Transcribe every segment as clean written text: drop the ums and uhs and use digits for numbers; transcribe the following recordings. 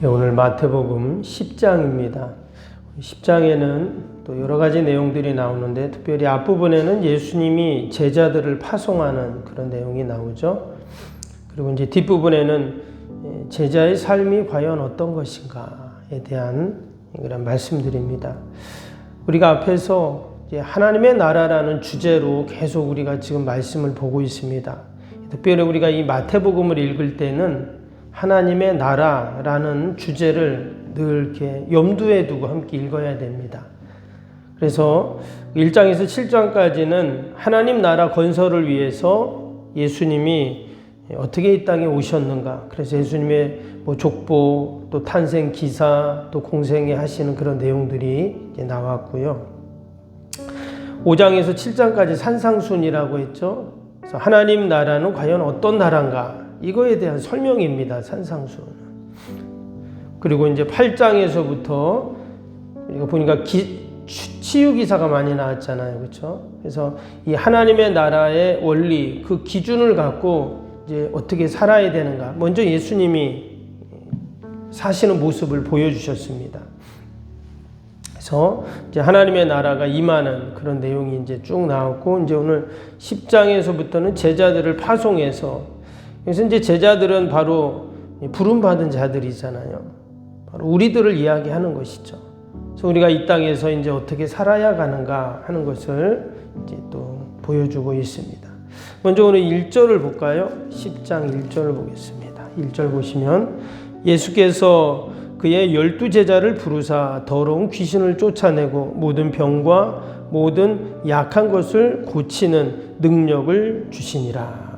오늘 마태복음 10장입니다. 10장에는 또 여러 가지 내용들이 나오는데 특별히 앞부분에는 예수님이 제자들을 파송하는 그런 내용이 나오죠. 그리고 이제 뒷부분에는 제자의 삶이 과연 어떤 것인가에 대한 그런 말씀들입니다. 우리가 앞에서 이제 하나님의 나라라는 주제로 계속 우리가 지금 말씀을 보고 있습니다. 특별히 우리가 이 마태복음을 읽을 때는 하나님의 나라라는 주제를 늘 이렇게 염두에 두고 함께 읽어야 됩니다. 그래서 1장에서 7장까지는 하나님 나라 건설을 위해서 예수님이 어떻게 이 땅에 오셨는가, 그래서 예수님의 족보, 또 탄생 기사, 또 공생애 하시는 그런 내용들이 이제 나왔고요. 5장에서 7장까지 산상순이라고 했죠. 그래서 하나님 나라는 과연 어떤 나라인가, 이거에 대한 설명입니다. 산상수는. 그리고 이제 8장에서부터 우리가 보니까 치유 기사가 많이 나왔잖아요. 그렇죠? 그래서 이 하나님의 나라의 원리, 그 기준을 갖고 이제 어떻게 살아야 되는가. 먼저 예수님이 사시는 모습을 보여주셨습니다. 그래서 이제 하나님의 나라가 임하는 그런 내용이 이제 쭉 나왔고, 이제 오늘 10장에서부터는 제자들을 파송해서, 그래서 이제 제자들은 바로 부름받은 자들이잖아요. 바로 우리들을 이야기하는 것이죠. 그래서 우리가 이 땅에서 이제 어떻게 살아야 가는가 하는 것을 이제 또 보여주고 있습니다. 먼저 오늘 1절을 볼까요? 10장 1절을 보겠습니다. 1절 보시면 예수께서 그의 12제자를 부르사 더러운 귀신을 쫓아내고 모든 병과 모든 약한 것을 고치는 능력을 주시니라.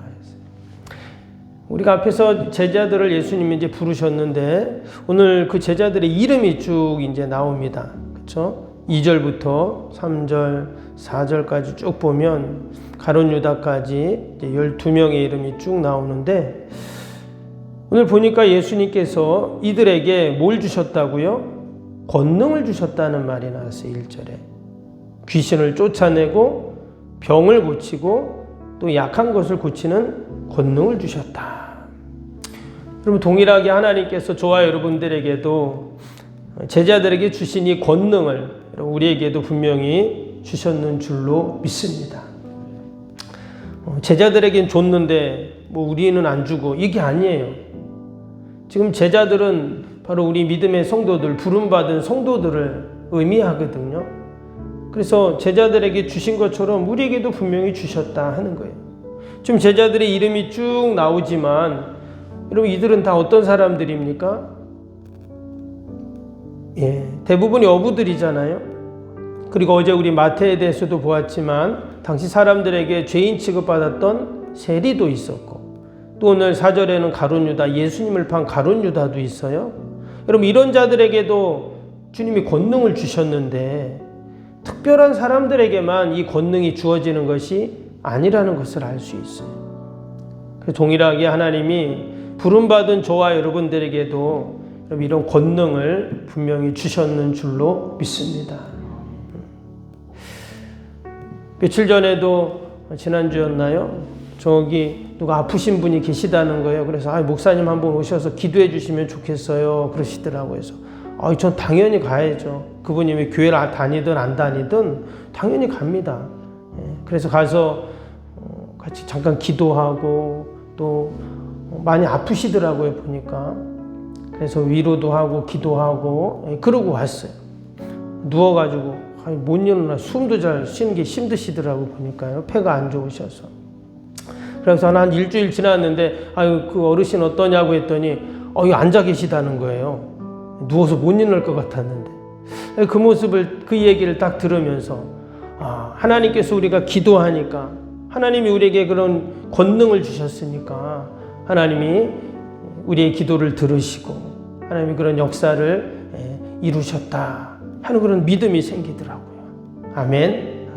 우리가 앞에서 제자들을 예수님이 이제 부르셨는데 오늘 그 제자들의 이름이 쭉 이제 나옵니다. 그렇죠? 2절부터 3절, 4절까지 쭉 보면 가룟 유다까지 12명의 이름이 쭉 나오는데, 오늘 보니까 예수님께서 이들에게 뭘 주셨다고요? 권능을 주셨다는 말이 나왔어요. 1절에. 귀신을 쫓아내고 병을 고치고 또 약한 것을 고치는 권능을 주셨다. 여러분, 동일하게 하나님께서 저와 여러분들에게도 제자들에게 주신 이 권능을 우리에게도 분명히 주셨는 줄로 믿습니다. 제자들에겐 줬는데 우리는 안 주고, 이게 아니에요. 지금 제자들은 바로 우리 믿음의 성도들, 부름받은 성도들을 의미하거든요. 그래서 제자들에게 주신 것처럼 우리에게도 분명히 주셨다 하는 거예요. 지금 제자들의 이름이 쭉 나오지만 여러분, 이들은 다 어떤 사람들입니까? 대부분이 어부들이잖아요. 그리고 어제 우리 마태에 대해서도 보았지만 당시 사람들에게 죄인 취급받았던 세리도 있었고, 또 오늘 4절에는 가룟 유다, 예수님을 판 가룟 유다도 있어요. 여러분, 이런 자들에게도 주님이 권능을 주셨는데 특별한 사람들에게만 이 권능이 주어지는 것이 아니라는 것을 알 수 있어요. 그래서 동일하게 하나님이 부름받은 저와 여러분들에게도 이런 권능을 분명히 주셨는 줄로 믿습니다. 며칠 전에도, 지난주였나요? 저기 누가 아프신 분이 계시다는 거예요. 그래서 목사님 한번 오셔서 기도해 주시면 좋겠어요 그러시더라고요. 그래서 전 당연히 가야죠. 그분이 왜 교회를 다니든 안 다니든 당연히 갑니다. 그래서 가서 같이 잠깐 기도하고, 또 많이 아프시더라고요 보니까. 그래서 위로도 하고 기도하고 그러고 왔어요. 누워가지고 못 일어나, 숨도 잘 쉬는 게 힘드시더라고 보니까요. 폐가 안 좋으셔서. 그래서 한 일주일 지났는데 그 어르신 어떠냐고 했더니 앉아 계시다는 거예요. 누워서 못 일어날 것 같았는데. 그 모습을, 그 얘기를 딱 들으면서 하나님께서 우리가 기도하니까, 하나님이 우리에게 그런 권능을 주셨으니까 하나님이 우리의 기도를 들으시고 하나님이 그런 역사를 이루셨다 하는 그런 믿음이 생기더라고요. 아멘.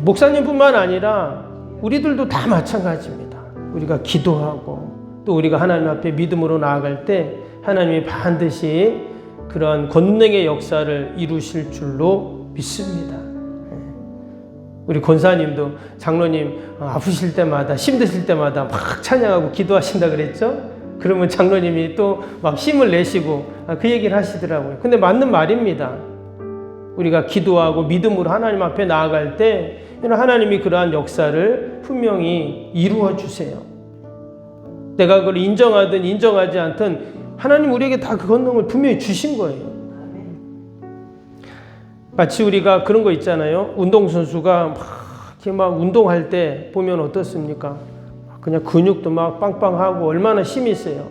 목사님뿐만 아니라 우리들도 다 마찬가지입니다. 우리가 기도하고 또 우리가 하나님 앞에 믿음으로 나아갈 때 하나님이 반드시 그러한 권능의 역사를 이루실 줄로 믿습니다. 우리 권사님도 장로님 아프실 때마다, 힘드실 때마다 막 찬양하고 기도하신다 그랬죠? 그러면 장로님이 또 막 힘을 내시고 그 얘기를 하시더라고요. 근데 맞는 말입니다. 우리가 기도하고 믿음으로 하나님 앞에 나아갈 때 하나님이 그러한 역사를 분명히 이루어 주세요. 내가 그걸 인정하든 인정하지 않든 하나님 우리에게 다 그 권능을 분명히 주신 거예요. 마치 우리가 그런 거 있잖아요. 운동선수가 막 운동할 때 보면 어떻습니까? 그냥 근육도 막 빵빵하고 얼마나 힘이 세요.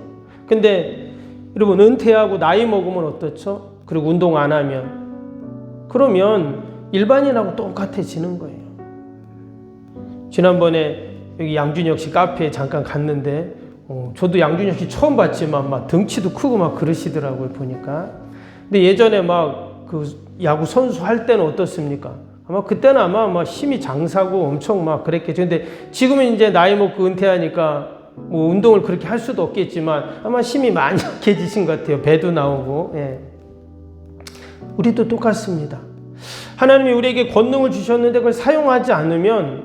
근데 여러분 은퇴하고 나이 먹으면 어떻죠? 그리고 운동 안 하면 그러면 일반인하고 똑같아지는 거예요. 지난번에 여기 양준혁 씨 카페에 잠깐 갔는데 저도 양준혁 씨 처음 봤지만 막 덩치도 크고 막 그러시더라고요, 보니까. 근데 예전에 막 그 야구 선수 할 때는 어떻습니까? 아마 그때는 아마 힘이 장사고 엄청 막 그랬겠죠. 근데 지금은 이제 나이 먹고 은퇴하니까 뭐 운동을 그렇게 할 수도 없겠지만 아마 힘이 많이 약해지신 것 같아요. 배도 나오고. 예. 우리도 똑같습니다. 하나님이 우리에게 권능을 주셨는데 그걸 사용하지 않으면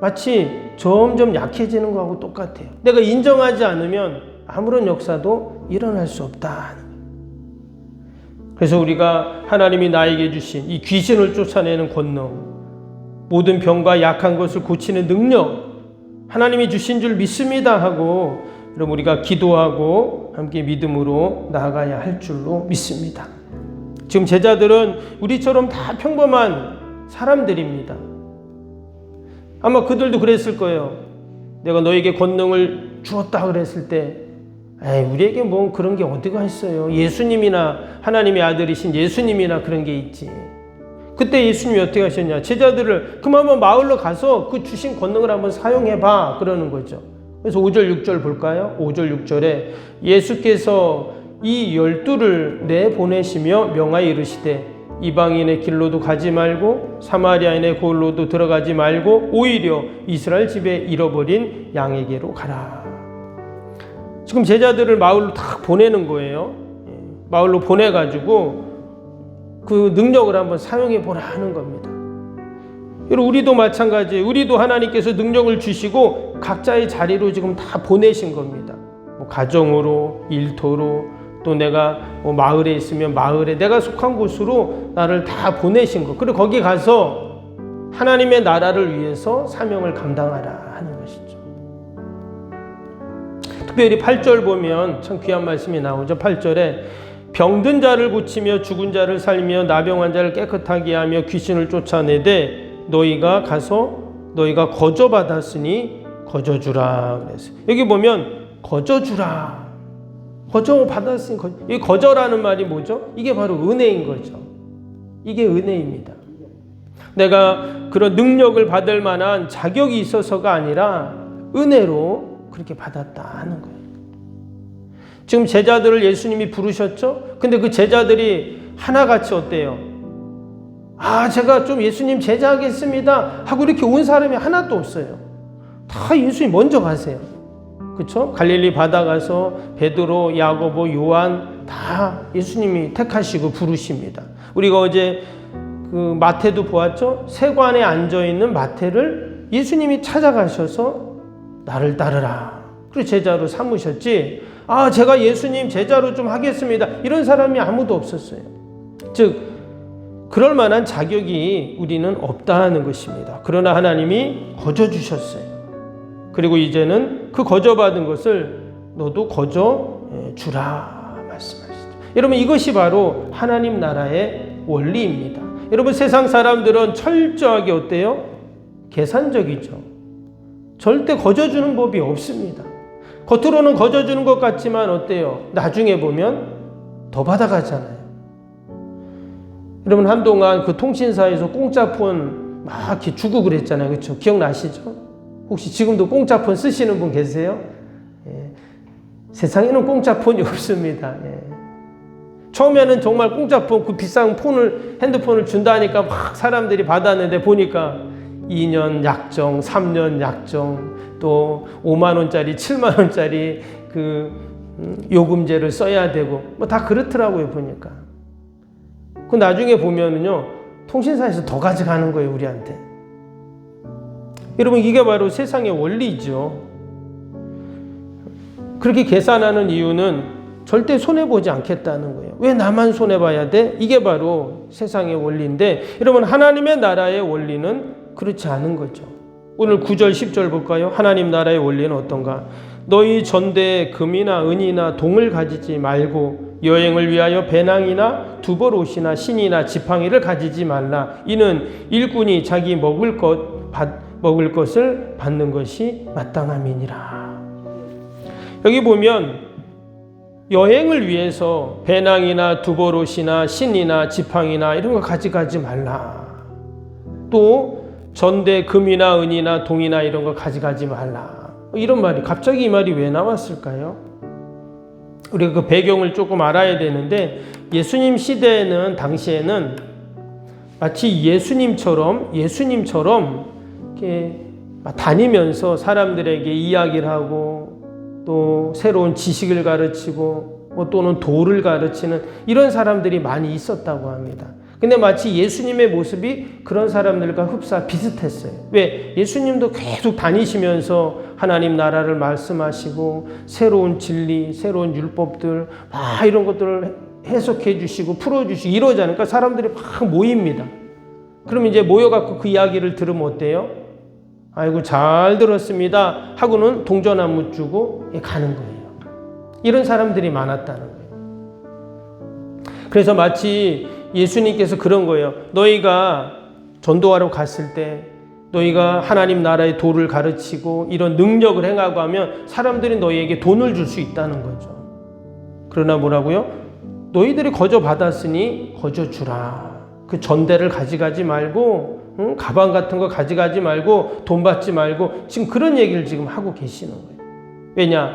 마치 점점 약해지는 거하고 똑같아요. 내가 인정하지 않으면 아무런 역사도 일어날 수 없다. 그래서 우리가 하나님이 나에게 주신 이 귀신을 쫓아내는 권능, 모든 병과 약한 것을 고치는 능력, 하나님이 주신 줄 믿습니다 하고 그럼 우리가 기도하고 함께 믿음으로 나아가야 할 줄로 믿습니다. 지금 제자들은 우리처럼 다 평범한 사람들입니다. 아마 그들도 그랬을 거예요. 내가 너에게 권능을 주었다 그랬을 때 우리에게 뭐 그런 게 어디가 있어요. 예수님이나 하나님의 아들이신 예수님이나 그런 게 있지. 그때 예수님이 어떻게 하셨냐. 제자들을 그만 마을로 가서 그 주신 권능을 한번 사용해봐 그러는 거죠. 그래서 5절 6절 볼까요? 5절 6절에 예수께서 이 12를 내보내시며 명하여 이르시되 이방인의 길로도 가지 말고 사마리아인의 골로도 들어가지 말고 오히려 이스라엘 집에 잃어버린 양에게로 가라. 지금 제자들을 마을로 딱 보내는 거예요. 마을로 보내가지고 그 능력을 한번 사용해 보라 하는 겁니다. 여러분 우리도 마찬가지예요. 우리도 하나님께서 능력을 주시고 각자의 자리로 지금 다 보내신 겁니다. 뭐 가정으로, 일터로, 또 내가 뭐 마을에 있으면 마을에 내가 속한 곳으로 나를 다 보내신 것. 그리고 거기 가서 하나님의 나라를 위해서 사명을 감당하라 하는 것이죠. 특별히 8절 보면 참 귀한 말씀이 나오죠. 8절에 병든 자를 고치며 죽은 자를 살리며 나병한 자를 깨끗하게 하며 귀신을 쫓아내되 너희가 가서 너희가 거저받았으니 거저주라 그랬어요. 여기 보면 거저주라. 거저받았으니 이 거저라는 말이 뭐죠? 이게 바로 은혜인 거죠. 이게 은혜입니다. 내가 그런 능력을 받을 만한 자격이 있어서가 아니라 은혜로 그렇게 받았다 하는 거예요. 지금 제자들을 예수님이 부르셨죠? 근데 그 제자들이 하나같이 어때요? 제가 좀 예수님 제자하겠습니다 하고 이렇게 온 사람이 하나도 없어요. 다 예수님 먼저 가세요. 그렇죠? 갈릴리 바다 가서 베드로, 야고보, 요한 다 예수님이 택하시고 부르십니다. 우리가 어제 그 마태도 보았죠? 세관에 앉아 있는 마태를 예수님이 찾아가셔서 나를 따르라. 그리고 제자로 삼으셨지. 제가 예수님 제자로 좀 하겠습니다. 이런 사람이 아무도 없었어요. 즉 그럴 만한 자격이 우리는 없다는 것입니다. 그러나 하나님이 거저 주셨어요. 그리고 이제는 그 거저받은 것을 너도 거저 주라 말씀하시죠. 여러분 이것이 바로 하나님 나라의 원리입니다. 여러분 세상 사람들은 철저하게 어때요? 계산적이죠. 절대 거저주는 법이 없습니다. 겉으로는 거저주는 것 같지만 어때요? 나중에 보면 더 받아가잖아요. 여러분 한동안 그 통신사에서 공짜폰 막 이렇게 주고 그랬잖아요. 그렇죠? 기억나시죠? 혹시 지금도 공짜폰 쓰시는 분 계세요? 세상에는 공짜폰이 없습니다. 처음에는 정말 공짜폰 그 비싼 핸드폰을 준다니까 막 사람들이 받았는데 보니까 2년 약정, 3년 약정, 또 5만 원짜리, 7만 원짜리 그 요금제를 써야 되고 뭐 다 그렇더라고요 보니까. 그 나중에 보면은요 통신사에서 더 가져가는 거예요 우리한테. 여러분 이게 바로 세상의 원리죠. 그렇게 계산하는 이유는 절대 손해보지 않겠다는 거예요. 왜 나만 손해봐야 돼? 이게 바로 세상의 원리인데, 여러분, 하나님의 나라의 원리는 그렇지 않은 거죠. 오늘 9절 10절 볼까요? 하나님 나라의 원리는 어떤가? 너희 전대에 금이나 은이나 동을 가지지 말고 여행을 위하여 배낭이나 두벌옷이나 신이나 지팡이를 가지지 말라. 이는 일꾼이 자기 먹을 것을 받는 것이 마땅함이니라. 여기 보면 여행을 위해서 배낭이나 두벌옷이나 신이나 지팡이나 이런 거 가져가지 말라. 또 전대 금이나 은이나 동이나 이런 거 가져가지 말라. 이런 말이 갑자기 이 말이 왜 나왔을까요? 우리가 그 배경을 조금 알아야 되는데, 예수님 시대에는 당시에는 마치 예수님처럼 이렇게 다니면서 사람들에게 이야기를 하고 또 새로운 지식을 가르치고 또는 도를 가르치는 이런 사람들이 많이 있었다고 합니다. 근데 마치 예수님의 모습이 그런 사람들과 흡사 비슷했어요. 왜? 예수님도 계속 다니시면서 하나님 나라를 말씀하시고 새로운 진리, 새로운 율법들 이런 것들을 해석해 주시고 풀어 주시고 이러지 않으니까 사람들이 막 모입니다. 그럼 이제 모여갖고 그 이야기를 들으면 어때요? 아이고 잘 들었습니다 하고는 동전 한 무 주고 가는 거예요. 이런 사람들이 많았다는 거예요. 그래서 마치 예수님께서 그런 거예요. 너희가 전도하러 갔을 때 너희가 하나님 나라의 도를 가르치고 이런 능력을 행하고 하면 사람들이 너희에게 돈을 줄 수 있다는 거죠. 그러나 뭐라고요? 너희들이 거저 받았으니 거저 주라. 그 전대를 가져가지 말고 가방 같은 거 가져가지 말고 돈 받지 말고 지금 그런 얘기를 지금 하고 계시는 거예요. 왜냐?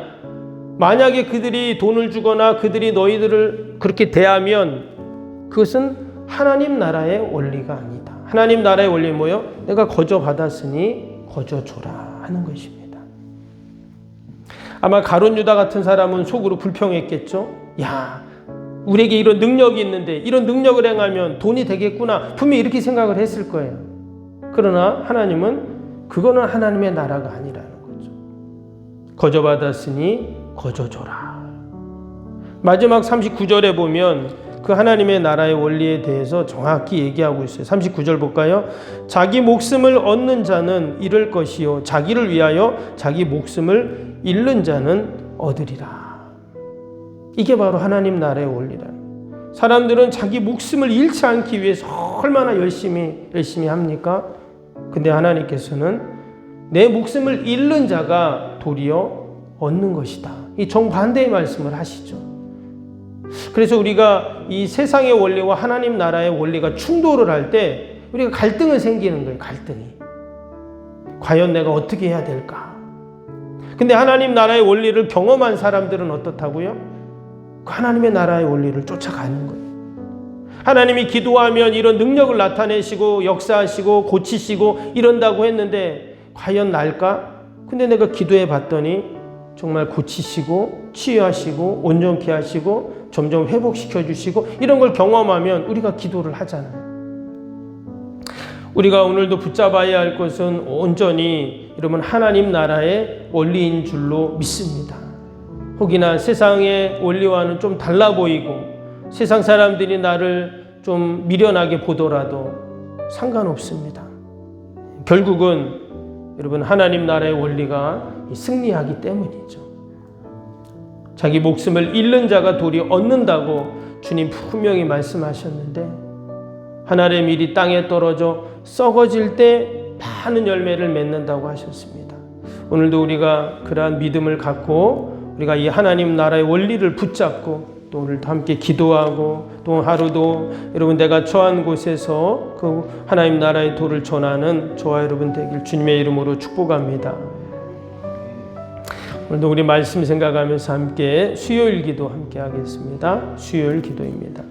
만약에 그들이 돈을 주거나 그들이 너희들을 그렇게 대하면 그것은 하나님 나라의 원리가 아니다. 하나님 나라의 원리는 뭐예요? 내가 거저 받았으니 거저 줘라 하는 것입니다. 아마 가룟 유다 같은 사람은 속으로 불평했겠죠. 야, 우리에게 이런 능력이 있는데 이런 능력을 행하면 돈이 되겠구나. 분명히 이렇게 생각을 했을 거예요. 그러나 하나님은 그거는 하나님의 나라가 아니라는 거죠. 거저 받았으니 거저 줘라. 마지막 39절에 보면 그 하나님의 나라의 원리에 대해서 정확히 얘기하고 있어요. 39절 볼까요? 자기 목숨을 얻는 자는 잃을 것이요 자기를 위하여 자기 목숨을 잃는 자는 얻으리라. 이게 바로 하나님 나라의 원리라는. 사람들은 자기 목숨을 잃지 않기 위해서 얼마나 열심히 합니까? 근데 하나님께서는 내 목숨을 잃는 자가 도리어 얻는 것이다. 이 정반대의 말씀을 하시죠. 그래서 우리가 이 세상의 원리와 하나님 나라의 원리가 충돌을 할 때 우리가 갈등이 생기는 거예요. 갈등이. 과연 내가 어떻게 해야 될까? 근데 하나님 나라의 원리를 경험한 사람들은 어떻다고요? 하나님의 나라의 원리를 쫓아가는 거예요. 하나님이 기도하면 이런 능력을 나타내시고 역사하시고 고치시고 이런다고 했는데 과연 날까? 근데 내가 기도해 봤더니 정말 고치시고 치유하시고 온전케 하시고 점점 회복시켜 주시고 이런 걸 경험하면 우리가 기도를 하잖아요. 우리가 오늘도 붙잡아야 할 것은 온전히 여러분 하나님 나라의 원리인 줄로 믿습니다. 혹이나 세상의 원리와는 좀 달라 보이고 세상 사람들이 나를 좀 미련하게 보더라도 상관없습니다. 결국은 여러분 하나님 나라의 원리가 승리하기 때문이죠. 자기 목숨을 잃는 자가 도리어 얻는다고 주님 분명히 말씀하셨는데 하나님의 밀이 땅에 떨어져 썩어질 때 많은 열매를 맺는다고 하셨습니다. 오늘도 우리가 그러한 믿음을 갖고 우리가 이 하나님 나라의 원리를 붙잡고 또 오늘도 함께 기도하고 또 하루도 여러분 내가 처한 곳에서 그 하나님 나라의 도를 전하는 저와 여러분 되길 주님의 이름으로 축복합니다. 오늘도 우리 말씀 생각하면서 함께 수요일 기도 함께 하겠습니다. 수요일 기도입니다.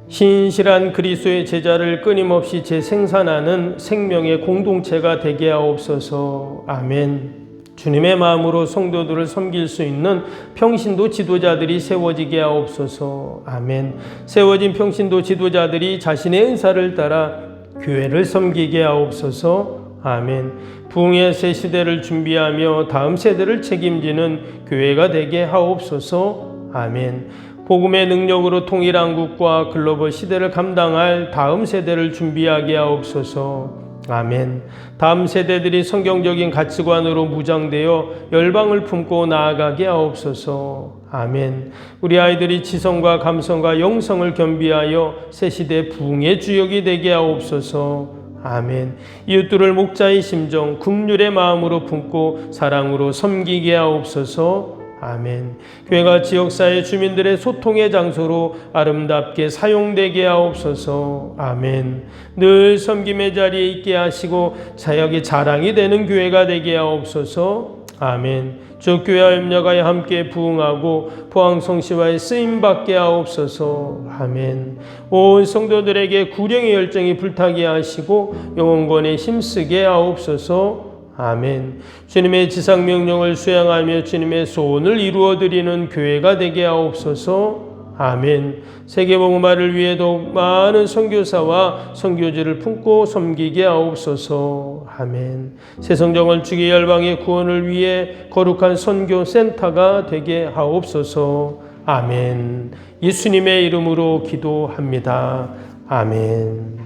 신실한 그리스도의 제자를 끊임없이 재생산하는 생명의 공동체가 되게 하옵소서. 아멘. 주님의 마음으로 성도들을 섬길 수 있는 평신도 지도자들이 세워지게 하옵소서. 아멘. 세워진 평신도 지도자들이 자신의 은사를 따라 교회를 섬기게 하옵소서. 아멘. 부흥의 새 시대를 준비하며 다음 세대를 책임지는 교회가 되게 하옵소서. 아멘. 복음의 능력으로 통일한국과 글로벌 시대를 감당할 다음 세대를 준비하게 하옵소서. 아멘. 다음 세대들이 성경적인 가치관으로 무장되어 열방을 품고 나아가게 하옵소서. 아멘. 우리 아이들이 지성과 감성과 영성을 겸비하여 새 시대 부흥의 주역이 되게 하옵소서. 아멘. 이웃들을 목자의 심정, 긍휼의 마음으로 품고 사랑으로 섬기게 하옵소서. 아멘. 교회가 지역사회 주민들의 소통의 장소로 아름답게 사용되게 하옵소서. 아멘. 늘 섬김의 자리에 있게 하시고 사역의 자랑이 되는 교회가 되게 하옵소서. 아멘. 주 교회와 협력하여 함께 부흥하고 포항성시와의 쓰임받게 하옵소서. 아멘. 온 성도들에게 구령의 열정이 불타게 하시고 영혼권에 힘쓰게 하옵소서. 아멘. 주님의 지상명령을 수행하며 주님의 소원을 이루어드리는 교회가 되게 하옵소서. 아멘. 세계복음화를 위해 더욱 많은 선교사와 선교지를 품고 섬기게 하옵소서. 아멘. 새성정을 주기 열방의 구원을 위해 거룩한 선교센터가 되게 하옵소서. 아멘. 예수님의 이름으로 기도합니다. 아멘.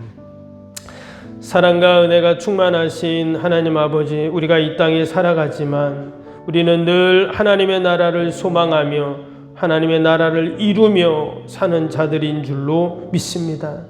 사랑과 은혜가 충만하신 하나님 아버지, 우리가 이 땅에 살아가지만 우리는 늘 하나님의 나라를 소망하며 하나님의 나라를 이루며 사는 자들인 줄로 믿습니다.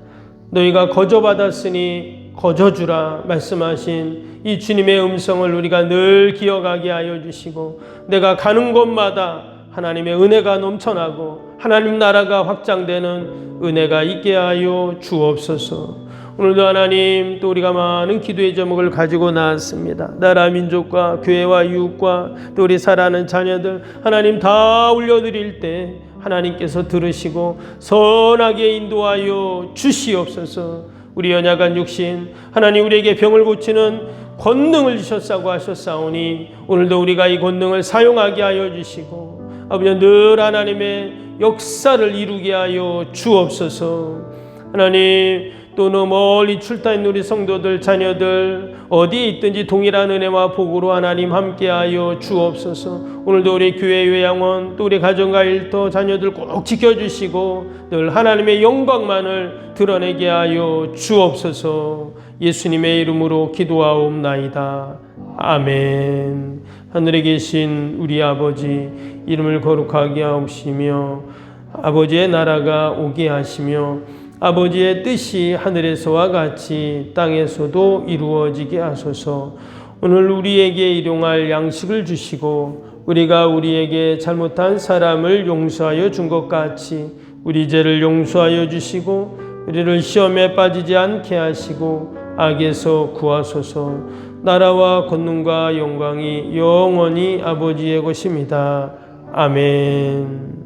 너희가 거저받았으니 거저주라 말씀하신 이 주님의 음성을 우리가 늘 기억하게 하여 주시고, 내가 가는 곳마다 하나님의 은혜가 넘쳐나고 하나님 나라가 확장되는 은혜가 있게 하여 주옵소서. 오늘도 하나님, 또 우리가 많은 기도의 제목을 가지고 나왔습니다. 나라 민족과 교회와 이웃과 또 우리 사랑하는 자녀들 하나님 다 올려드릴 때 하나님께서 들으시고 선하게 인도하여 주시옵소서. 우리 연약한 육신 하나님, 우리에게 병을 고치는 권능을 주셨다고 하셨사오니 오늘도 우리가 이 권능을 사용하게 하여 주시고, 아버지 늘 하나님의 역사를 이루게 하여 주옵소서. 하나님, 또 멀리 출타 있는 우리 성도들 자녀들 어디에 있든지 동일한 은혜와 복으로 하나님 함께하여 주옵소서. 오늘도 우리 교회 요양원 또 우리 가정과 일터 자녀들 꼭 지켜주시고 늘 하나님의 영광만을 드러내게 하여 주옵소서. 예수님의 이름으로 기도하옵나이다. 아멘. 하늘에 계신 우리 아버지, 이름을 거룩하게 하옵시며 아버지의 나라가 오게 하시며 아버지의 뜻이 하늘에서와 같이 땅에서도 이루어지게 하소서. 오늘 우리에게 일용할 양식을 주시고 우리가 우리에게 잘못한 사람을 용서하여 준 것 같이 우리 죄를 용서하여 주시고 우리를 시험에 빠지지 않게 하시고 악에서 구하소서. 나라와 권능과 영광이 영원히 아버지의 것입니다. 아멘.